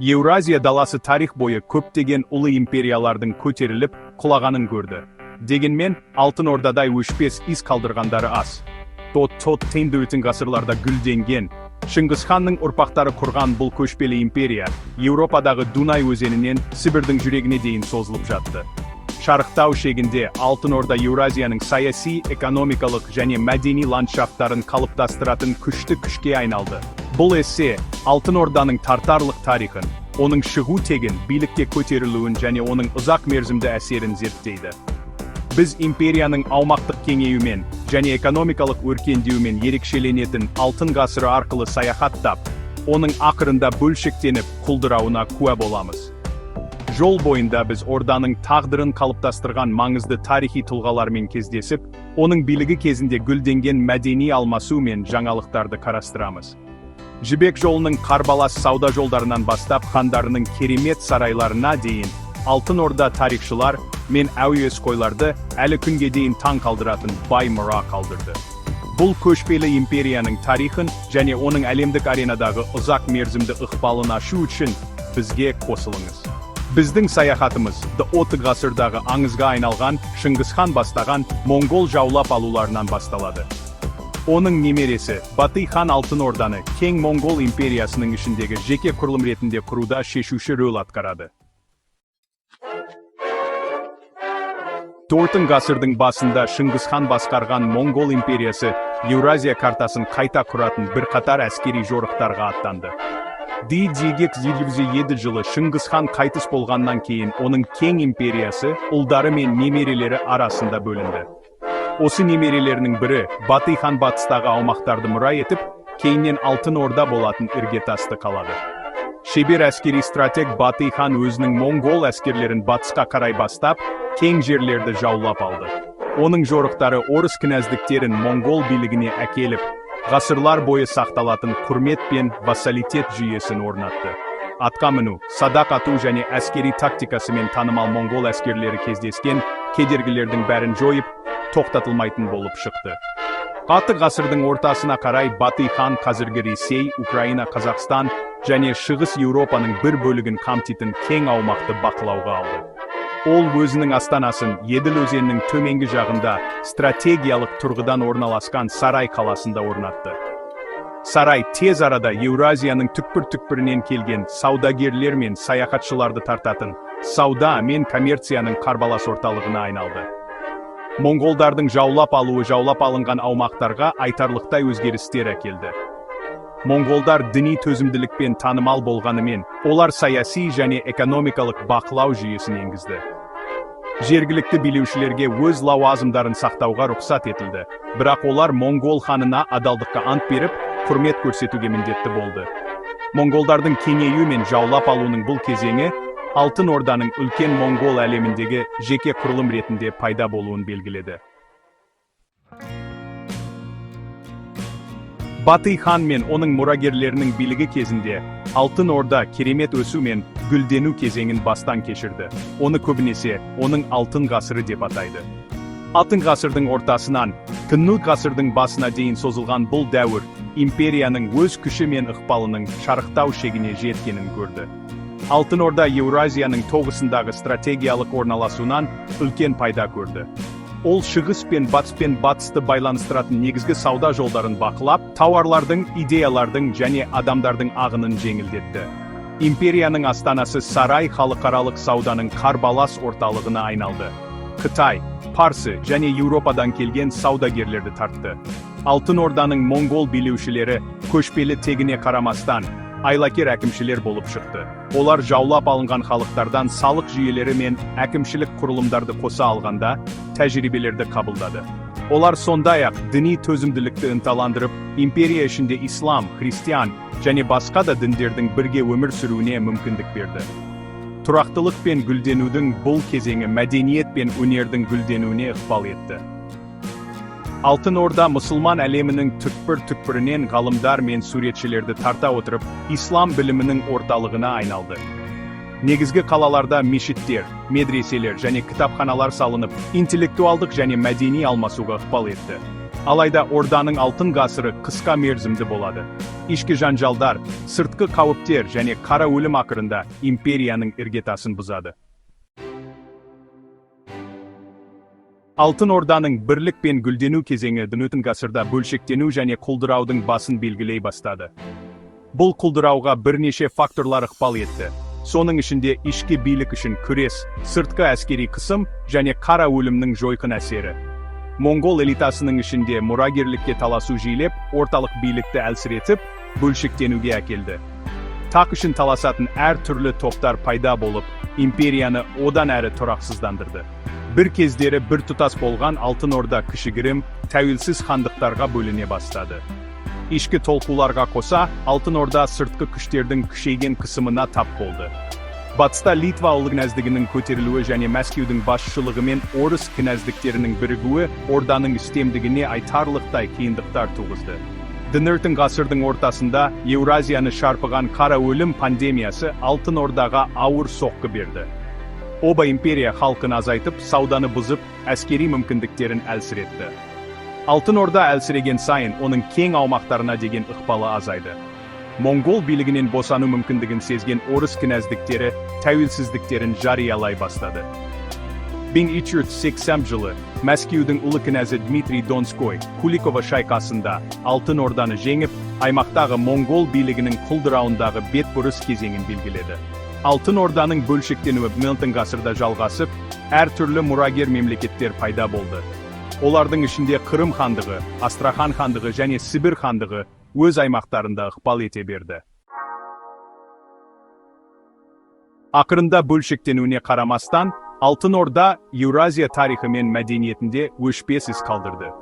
Еуразия даласы тарих бойы көптеген ұлы империялардың көтеріліп, құлағанын көрді. Дегенмен, Алтын Ордадай өшпес із қалдырғандары аз. Тот теңді өтін ғасырларда гүлденген, Шыңғыс ханның ұрпақтары құрған бұл көшпелі империя, Еуропадағы Дунай өзенінен Сібірдің жүрегіне дейін созылып жатты. Шарықтау шегінде Алтын Орда Еуразияның саяси, экономикалық және мәдени ландшафттарын қалыптастыратын күшті күшке айналды. Бұл эссе Алтын Орданың тартарлық тарихын, оның шығу тегін, билікке көтерілуін және оның ұзақ мерзімді әсерін зерттейді. Біз империяның аумақтық кеңеюімен және экономикалық өркендеуімен ерекшеленетін алтын ғасыры арқылы саяхаттап, оның ақырында бөлшектеніп құлдырауына куә боламыз. Жол бойында біз орданың тағдырын қалыптастырған маңызды тарихи тұлғалармен кездесіп, оның билігі кезінде гүлденген мәдени алмасу мен жаңалықтарды қарастырамыз. Жібек жолының қарбалас сауда жолдарынан бастап хандарының керемет сарайларына дейін, Алтын Орда тарихшылар мен әуесқойларды әлі күнге дейін таң қалдыратын бай мұра қалдырды. Бұл көшпелі империяның тарихын және оның әлемдік аренадағы ұзақ мерзімді ықпалын ашу үшін бізге қосылыңыз. Біздің саяхатымыз 10 ғасырдағы аңызға айналған Шыңғыс хан бастаған Моңғол жаулап алуларынан басталады. Оның немересі Батый хан Алтын Орданы кең Моңғол империясының ішіндегі жеке құрылым ретінде құруда шешуші рөл атқарады. 4 ғасырдың басында Шыңғыс хан басқарған Моңғол империясы Еуразия картасын қайта құратын бірқатар әскери жорықтарға аттанды. 1907 жылы Шыңғыс хан қайтыс болғаннан кейін оның кең империясы ұлдары мен немерелері арасында бөлінді. Осы немерелерінің бірі Батый хан батыстағы аумақтарды мұра етіп, кейіннен Алтын Орда болатын іргетасты қалады. Шебер әскери стратег Батый хан өзінің Моңғол әскерлерін батысқа қарай бастап, кең жерлерді жаулап алды. Оның жорықтары орыс кінәздіктерін Моңғол билігіне әкеліп, ғасырлар бойы сақталатын құрмет пен вассалитет жүйесін орнатты. Атқа міну, садақ ату және әскери тактикасымен танымал Моңғол әскерлері кездескен кедергілердің бәрін жойып, тоқтатылмайтын болып шықты. 10 ғасырдың ортасына қарай Батый хан қазіргі Ресей, Украина, Қазақстан және Шығыс Еуропаның бір бөлігін қамтитын кең аумақты бақылауға алды. Ол өзінің астанасын Еділ өзенінің төменгі жағында стратегиялық тұрғыдан орналасқан Сарай қаласында орнатты. Сарай тез арада Еуразияның түкпір-түкпірінен келген саудагерлер мен саяхатшыларды тартатын сауда мен коммерцияның қарбалас орталығына айналды. Моңғолдардың жаулап алынған аумақтарға айтарлықтай өзгерістер әкелді. Моңғолдар діни төзімділікпен танымал болғанымен, олар саяси және экономикалық бақылау жүйесін енгізді. Жергілікті билеушілерге өз лауазымдарын сақтауға рұқсат етілді, бірақ олар Моңғол ханына адалдыққа ант беріп, құрмет көрсетуге міндетті болды. Моңғолдардың кеңею мен жаулап алуының бұл кезеңі Алтын Орданың үлкен Моңғол әлеміндегі жеке құрылым ретінде пайда болуын белгіледі. Батый хан мен оның мұрагерлерінің билігі кезінде Алтын Орда керемет өсу мен гүлдену кезеңін бастан кешірді. Оны көбінесе оның алтын ғасыры деп атайды. Алтын ғасырдың ортасынан Кнут ғасырдың басына дейін созылған бұл дәуір империяның өз күші мен ықпалының шарықтау шегіне жеткенін көрді. Алтын Орда Еуразияның тоғысындағы стратегиялық орналасуынан үлкен пайда көрді. Ол шығыс пен батысты байланыстыратын негізгі сауда жолдарын бақылап, тауарлардың, идеялардың және адамдардың ағынын жеңілдетті. Империяның астанасы Сарай халықаралық сауданың қарбалас орталығына айналды. Қытай, Парсы және Еуропадан келген саудагерлерді тартты. Алтын Орданың Моңғол билеушілері көшпелі тегіне қарамастан айлакер әкімшілер болып шықты. Олар жаулап алынған халықтардан салық жүйелері мен әкімшілік құрылымдарды қоса алғанда тәжірибелерді қабылдады. Олар сондай-ақ діни төзімділікті ынталандырып, империя ішінде ислам, христиан және басқа да діндердің бірге өмір сүруіне мүмкіндік берді. Тұрақтылық пен гүлденудің бұл кезеңі мәдениет пен өнердің гүлденуіне ықпал етті. Алтын Орда мұсылман әлемінің түкпір-түкпірінен ғалымдар мен суретшілерді тарта отырып, ислам білімінің орталығына айналды. Негізгі қалаларда мешіттер, медреселер және кітапханалар салынып, интеллектуалдық және мәдени алмасуға ықпал етті. Алайда Орданың алтын ғасыры қысқа мерзімді болады. Ішкі жанжалдар, сыртқы қауіптер және қара өлім ақырында империяның іргетасын бұзады. Алтын Орданың бірлік пен гүлдену кезеңі 14 ғасырда бөлшектену және құлдыраудың басын белгілей бастады. Бұл құлдырауға бірнеше факторлар ықпал етті. Соның ішінде ішкі билік үшін күрес, сыртқы әскери қысым және қара өлімнің жойқын әсері. Моңғол элитасының ішінде мұрагерлікке таласу жиілеп, орталық билікті әлсіретіп, бөлшектенуге әкелді. Тақ үшін таласатын әр түрлі топтар пайда болып, империяны одан әрі тұрақсыздандырды. Бір кездері бір тұтас болған Алтын Орда кішігірім, тәуелсіз хандықтарға бөліне бастады. Ішкі толқуларға қоса, Алтын Орда сыртқы күштердің күшейген қысымына тап болды. Батыста Литва ұлы князьдігінің көтерілуі және Мәскеудің басшылығымен орыс князьдіктерінің бірігуі Орданың үстемдігіне айтарлықтай қиындықтар туғызды. 14 ғасырдың ортасында Еуразияны шарпыған қара өлім пандемиясы Алтын Ордаға ауыр соққы берді. Оба империя халқын азайтып, сауданы бұзып, әскери мүмкіндіктерін әлсіретті. Алтын Орда әлсіреген сайын, оның кең аумақтарына деген ықпалы азайды. Моңғол билігінен босану мүмкіндігін сезген орыс князьдіктері тәуелсіздіктерін жариялай бастады. 1380 жылы Мәскеудің ұлы князі Дмитрий Донской Куликова шайқасында Алтын Орданы жеңіп, аймақтағы Моңғол билігінің құлдырауындағы бетбұрыс кезеңін белгіледі. Алтын Орданың бөлшектенуі 14 ғасырда жалғасып, әр түрлі мұрагер мемлекеттер пайда болды. Олардың ішінде Қырым хандығы, Астрахан хандығы және Сібір хандығы өз аймақтарында ықпал ете берді. Ақырында бөлшектенуіне қарамастан, Алтын Орда Еуразия тарихы мен мәдениетінде өшпес із қалдырды.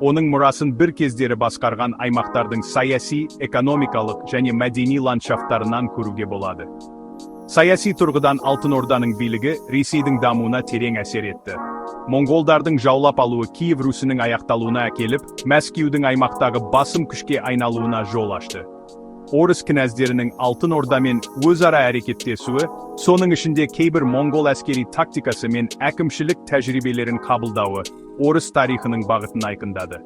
Оның мұрасын бір кездері басқарған аймақтардың саяси, экономикалық және мәдени ландшафтарынан көруге болады. Саяси тұрғыдан Алтын Орданың билігі Ресейдің дамуына терең әсер етті. Моңғолдардың жаулап алуы Киев Русінің аяқталуына әкеліп, Мәскеудің аймақтағы басым күшке айналуына жол ашты. Орыс князьдерінің Алтын Ордамен өзара әрекеттесуі, соның ішінде кейбір моңғол әскери тактикасы мен әкімшілік тәжірибелерін қабылдауы орыс тарихының бағытын айқындады.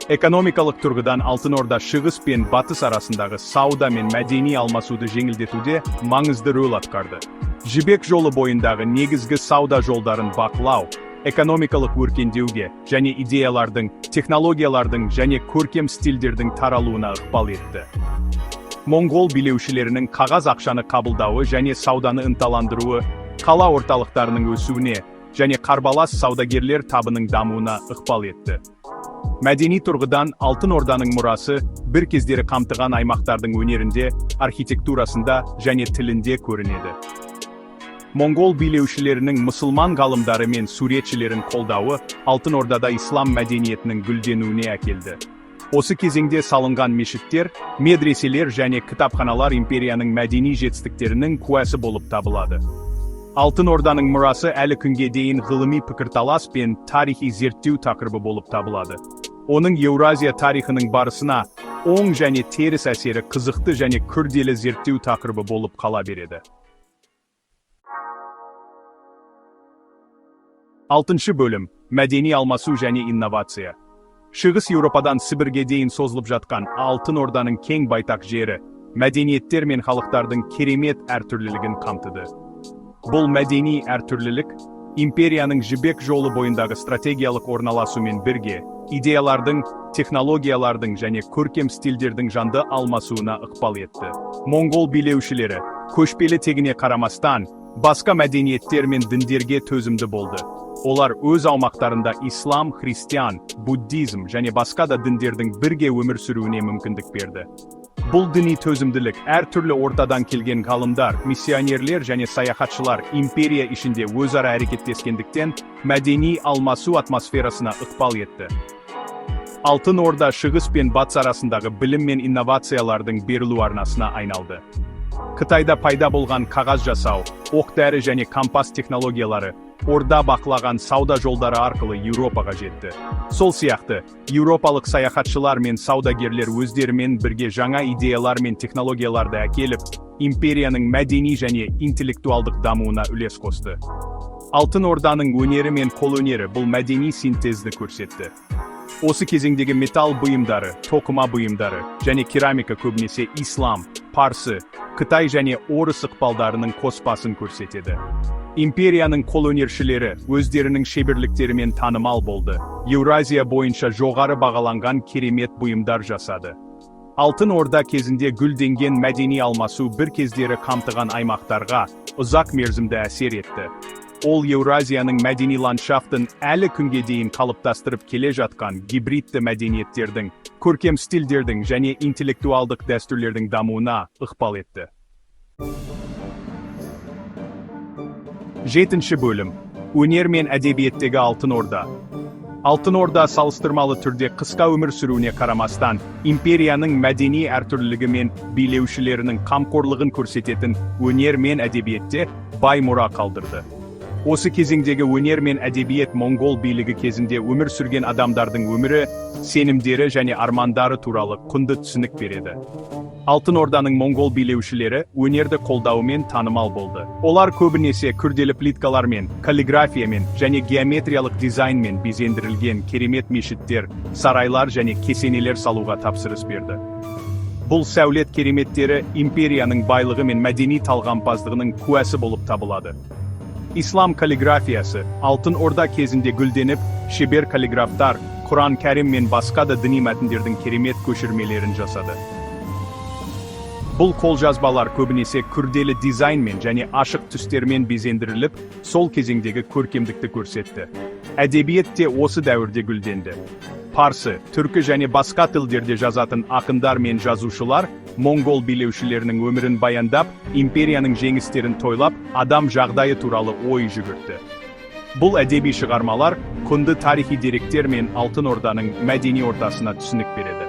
Экономикалық тұрғыдан Алтын Орда шығыс пен батыс арасындағы сауда мен мәдени алмасуды жеңілдетуде маңызды рөл атқарды. Жібек жолы бойындағы негізгі сауда жолдарын бақылау, экономикалық өркендеуге және идеялардың, технологиялардың және көркем стильдердің таралуына ықпал етті. Моңғол билеушілерінің қағаз ақшаны қабылдауы және сауданы ынталандыруы қала орталықтарының өсуіне және қарбалас саудагерлер табының дамуына ықпал етті. Мәдени тұрғыдан Алтын Орданың мұрасы бір кездері қамтыған аймақтардың өнерінде, архитектурасында және тілінде көрінеді. Моңғол билеушілерінің мұсылман ғалымдары мен суретшілерін қолдауы Алтын Ордада ислам мәдениетінің гүлденуіне әкелді. Осы кезеңде салынған мешіттер, медреселер және кітапханалар империяның мәдени жетістіктерінің куәсі болып табылады. Алтын Орданың мұрасы әлі күнге дейін ғылыми пікірталас пен тарихи зерттеу тақырыбы болып табылады. Оның Еуразия тарихының барысына оң және теріс әсері қызықты және күрделі зерттеу тақырыбы болып қала береді. Алтыншы бөлім – мәдени алмасу және инновация. Шығыс Еуропадан Сібірге дейін созылып жатқан Алтын Орданың кең байтақ жері, мәдениеттер мен халықтардың керемет әртүрлілігін қамтыды. Бұл мәдени әртүрлілік, империяның жібек жолы бойындағы стратегиялық орналасумен бірге, идеялардың, технологиялардың және көркем стильдердің жанды алмасуына ықпал етті. Моңғол билеушілері, көшпелі тегіне қарамастан, басқа мәдениеттер мен діндерге төзімді болды. Олар өз аумақтарында ислам, христиан, буддизм және басқа да діндердің бірге өмір сүруіне мүмкіндік берді. Бұл діни төзімділік әр түрлі ортадан келген ғалымдар, миссионерлер және саяхатшылар империя ішінде өзара әрекеттескендіктен мәдени алмасу атмосферасына ықпал етті. Алтын Орда шығыс пен батыс арасындағы білім мен инновациялардың берілу арнасына айналды. Қытайда пайда болған қағаз жасау, оқ-дәрі және компас технологиялары Орда бақылаған сауда жолдары арқылы Еуропаға жетті. Сол сияқты, еуропалық саяхатшылар мен саудагерлер өздерімен бірге жаңа идеялар мен технологияларды әкеліп, империяның мәдени және интеллектуалдық дамуына үлес қосты. Алтын Орданың өнері мен қолөнері бұл мәдени синтезді көрсетті. Осы кезеңдегі металл бұйымдары, тоқыма бұйымдары, және керамика көбінесе ислам, парсы, Қытай және орыс ықпалдарының қоспасын көрсетеді. Империяның қолөнершілері өздерінің шеберліктерімен танымал болды. Еуразия бойынша жоғары бағаланған керемет бұйымдар жасады. Алтын Орда кезінде гүлденген мәдени алмасу бір кездері қамтыған аймақтарға ұзақ мерзімді әсер етті. Ол Еуразияның мәдени ландшафтын әлі күнге дейін қалыптастырып келе жатқан гибридті мәдениеттердің, көркем стильдердің және интеллектуалдық дәстүрлердің дамуына ықпал етті. 7-ші бөлім. Өнер мен әдебиеттегі Алтын Орда. Алтын Орда салыстырмалы түрде қысқа өмір сүруіне қарамастан, империяның мәдени әртүрлілігі мен билеушілерінің қамқорлығын көрсететін өнер мен әдебиетте бай мұра қалдырды. Осы кезеңдегі өнер мен әдебиет Моңғол билігі кезінде өмір сүрген адамдардың өмірі, сенімдері және армандары туралы құнды түсінік береді. Алтын Орданың Моңғол билеушілері өнерді қолдауымен танымал болды. Олар көбінесе күрделі плиткалармен, каллиграфиямен және геометриялық дизайнмен безендірілген керемет мешіттер, сарайлар және кесенелер салуға тапсырыс берді. Бұл сәулет кереметтері империяның байлығы мен мәдени талғампаздығының куәсі болып табылады. Ислам каллиграфиясы Алтын Орда кезінде гүлденіп, шебер каллиграфтар Құран Кәрім мен басқа да діни мәтіндердің керемет көшірмелерін жасады. Бұл қолжазбалар көбінесе күрделі дизайнмен және ашық түстермен безендіріліп, сол кезеңдегі көркемдікті көрсетті. Әдебиет те осы дәуірде гүлденді. Парсы, түркі және басқа тілдерде жазатын ақындар мен жазушылар Моңғол билеушілерінің өмірін баяндап, империяның жеңістерін тойлап, адам жағдайы туралы ой жүгіртті. Бұл әдеби шығармалар құнды тарихи деректер мен Алтын Орданың мәдени ортасына түсінік береді.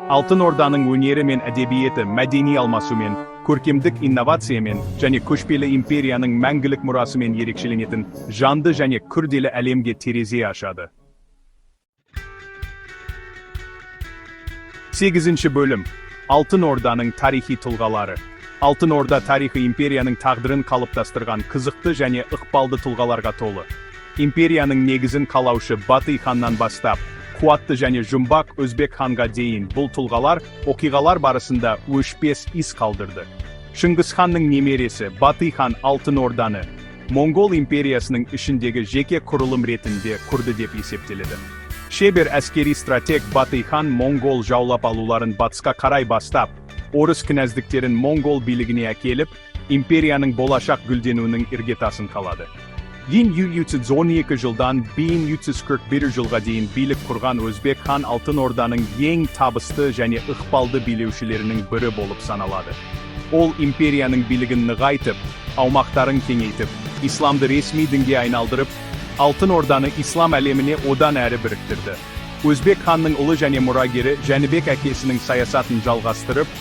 Алтын Орданың өнері мен әдебиеті мәдени алмасумен, көркемдік инновациямен және көшпелі империяның мәңгілік мұрасымен ерекшеленетін жанды және күрделі әлемге терезе ашады. 8-ші бөлім. Алтын Орданың тарихи тұлғалары. Алтын Орда тарихи империяның тағдырын қалыптастырған қызықты және ықпалды тұлғаларға толы. Империяның негізін қалаушы Батый ханнан бастап, қуатты және жұмбақ Өзбек ханға дейін бұл тұлғалар оқиғалар барысында өшпес із қалдырды. Шыңғыс ханның немересі Батый хан Алтын Орданы Моңғол империясының ішіндегі жеке құрылым ретінде құрды деп есептеледі. Шебер әскери стратег Батый хан Моңғол жаулап алуларын батысқа қарай бастап, орыс кінәздіктерін Моңғол билігіне әкеліп, империяның болашақ гүлденуінің іргетасын қалады. 1112 жылдан 1141 жылға дейін билік құрған Өзбек хан Алтын Орданың ең табысты және ықпалды билеушілерінің бірі болып саналады. Ол империяның билігін нығайтып, аумақтарын кеңейтіп, исламды ресми дінге айналдырып, Алтын Орданы ислам әлеміне одан әрі біріктірді. Өзбек ханның ұлы және мұрагері Жәнібек әкесінің саясатын жалғастырып,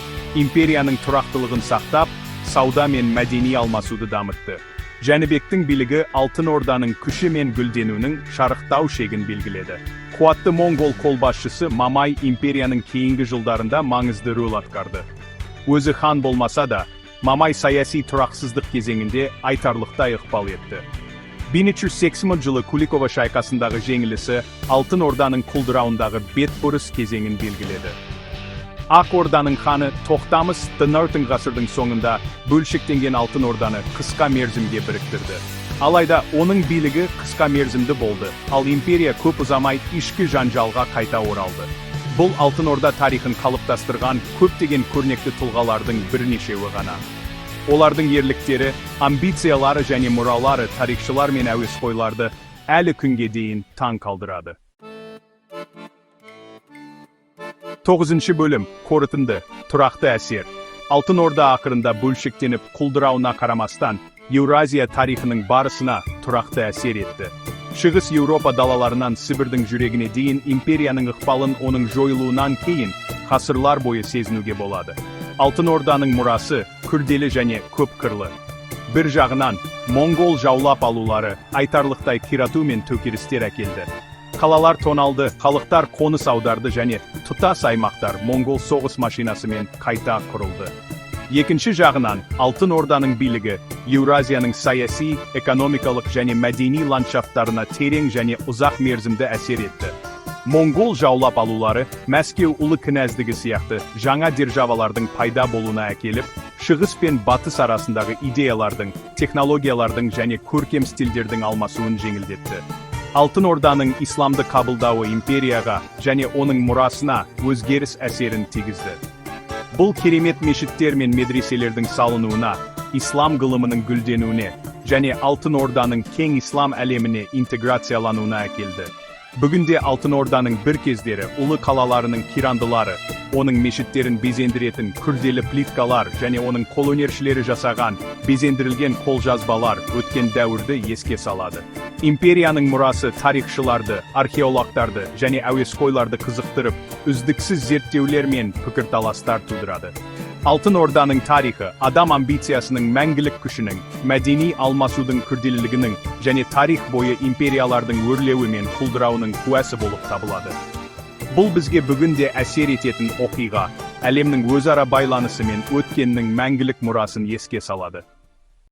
империяның тұрақтылығын сақтап, сауда мен мәдени алмасуды дамытты. Жәнібектің билігі Алтын Орданың күші мен гүлденуінің шарықтау шегін белгіледі. Қуатты Моңғол қолбасшысы Мамай империяның кейінгі жылдарында маңызды рөл атқарды. Өзі хан болмаса да, Мамай саяси тұрақсыздық кезеңінде айтарлықтай ықпал етті. 1380 жылы Куликова шайқасындағы жеңілісі Алтын Орданың құлдырауындағы бетбұрыс кезеңін белгіледі. Ақ Орданың ханы Тоқтамыс XIV ғасырдың соңында бөлшектенген Алтын Орданы қысқа мерзімге біріктірді. Алайда оның билігі қысқа мерзімді болды, ал империя көп ұзамай ішкі жанжалға қайта оралды. Бұл Алтын Орда тарихын қалыптастырған көптеген көрнекті тұлғалардың бірнешеуі ғана. Олардың ерліктері, амбициялары және мұралары тарихшылар мен әуесқойларды әлі күнге дейін таң қалдырады. 9-ші бөлім. Қорытынды, тұрақты әсер. Алтын Орда ақырында бөлшектеніп құлдырауына қарамастан, Еуразия тарихының барысына тұрақты әсер етті. Шығыс Еуропа далаларынан Сібірдің жүрегіне дейін империяның ықпалын оның жойылуынан кейін ғасырлар бойы сезінуге болады. Алтын Орданың мұрасы күрделі және көп қырлы. Бір жағынан, Моңғол жаулап алулары айтарлықтай қирату мен төңкерістер әкелді. Қалалар тоналды, халықтар қоныс аударды және тұтас аймақтар Моңғол соғыс машинасымен қайта құрылды. Екінші жағынан, Алтын Орданың билігі Еуразияның саяси, экономикалық және мәдени ландшафттарына терең және ұзақ мерзімді әсер етті. Моңғол жаулап алулары Мәскеу ұлы кінәздігі сияқты жаңа державалардың пайда болуына әкеліп, шығыс пен батыс арасындағы идеялардың, технологиялардың және көркем стильдердің алмасуын жеңілдетті. Алтын Орданың исламды қабылдауы империяға және оның мұрасына өзгеріс әсерін тигізді. Бұл керемет мешіттер мен медреселердің салынуына, ислам ғылымының гүлденуіне және Алтын Орданың кең ислам әлеміне интеграциялануына әкелді. Бүгінде Алтын Орданың бір кездері ұлы қалаларының кирандылары, оның мешіттерін безендіретін күрделі плиткалар және оның қолөнершілері жасаған безендірілген қолжазбалар өткен дәуірді еске салады. Империяның мұрасы тарихшыларды, археологтарды және әуесқойларды қызықтырып, үздіксіз зерттеулер мен пікірталастар тудырады. Алтын Орданың тарихы адам амбициясының мәңгілік күшінің, мәдени алмасудың күрделілігінің және тарих бойы империялардың өрлеуі мен құлдырауының куәсі болып табылады. Бұл бізге бүгінде әсер ететін оқиға, әлемнің өзара байланысы мен өткеннің мәңгілік мұрасын еске салады.